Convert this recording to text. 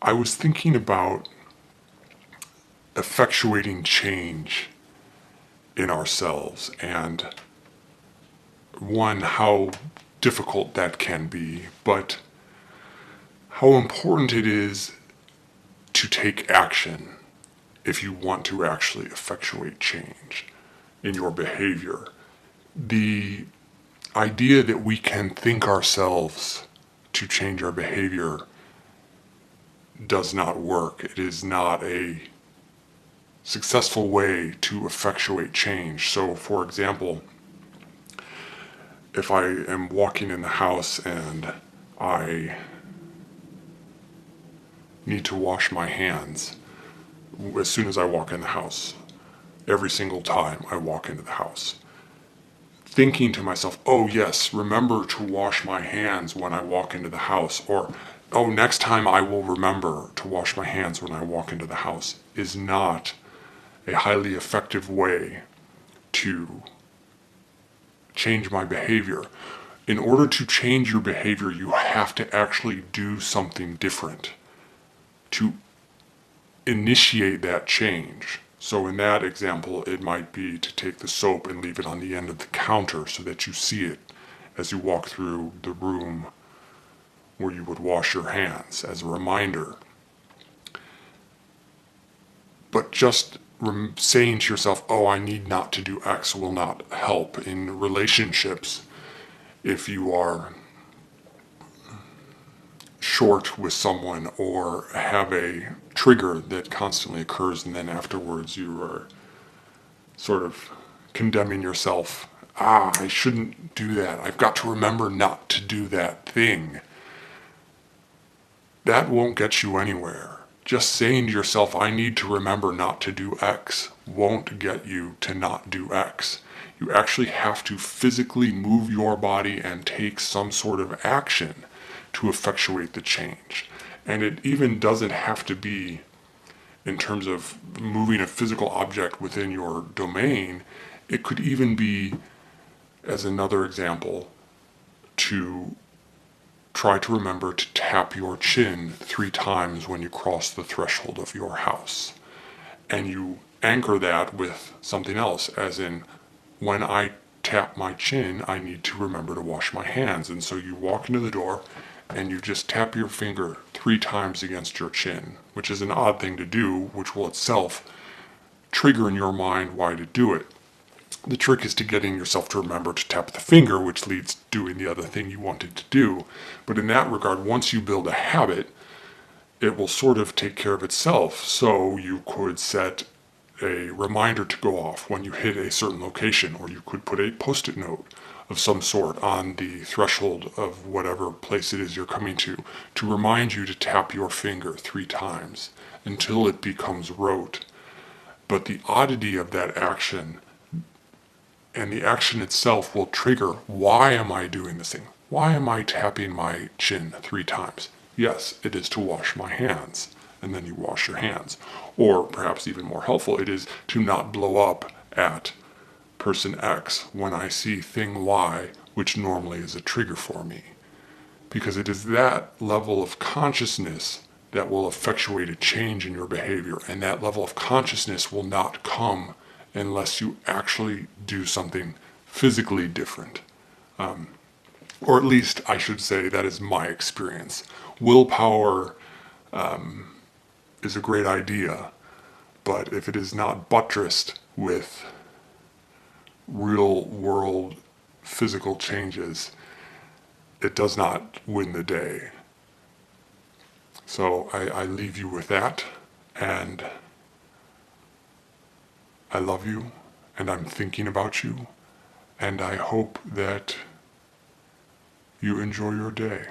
I was thinking about effectuating change in ourselves and one, how difficult that can be, but how important it is to take action if you want to actually effectuate change in your behavior. The idea that we can think ourselves to change our behavior does not work. It is not a successful way to effectuate change. So, for example, if I am walking in the house and I need to wash my hands as soon as I walk in the house, every single time I walk into the house, thinking to myself, oh yes, remember to wash my hands when I walk into the house, or oh, next time I will remember to wash my hands when I walk into the house, is not a highly effective way to change my behavior. In order to change your behavior, you have to actually do something different to initiate that change. So in that example, it might be to take the soap and leave it on the end of the counter so that you see it as you walk through the room where you would wash your hands as a reminder. But just saying to yourself, oh, I need not to do X will not help in relationships. If you are short with someone or have a trigger that constantly occurs and then afterwards you are sort of condemning yourself, I shouldn't do that, I've got to remember not to do that thing. That won't get you anywhere. Just saying to yourself, I need to remember not to do X, won't get you to not do X. You actually have to physically move your body and take some sort of action to effectuate the change. And it even doesn't have to be in terms of moving a physical object within your domain. It could even be, as another example, to try to remember to tap your chin 3 times when you cross the threshold of your house. And you anchor that with something else, as in, when I tap my chin, I need to remember to wash my hands. And so you walk into the door and you just tap your finger 3 times against your chin, which is an odd thing to do, which will itself trigger in your mind why to do it. The trick is to getting yourself to remember to tap the finger, which leads to doing the other thing you wanted to do. But in that regard, once you build a habit, it will sort of take care of itself. So you could set a reminder to go off when you hit a certain location, or you could put a post-it note of some sort on the threshold of whatever place it is you're coming to remind you to tap your finger 3 times until it becomes rote. But the oddity of that action and the action itself will trigger, why am I doing this thing? Why am I tapping my chin 3 times? Yes, it is to wash my hands. And then you wash your hands. Or perhaps even more helpful, it is to not blow up at person X when I see thing Y, which normally is a trigger for me. Because it is that level of consciousness that will effectuate a change in your behavior. And that level of consciousness will not come unless you actually do something physically different. Or at least I should say that is my experience. Willpower is a great idea, but if it is not buttressed with real world physical changes, it does not win the day. So I leave you with that, and I love you, and I'm thinking about you, and I hope that you enjoy your day.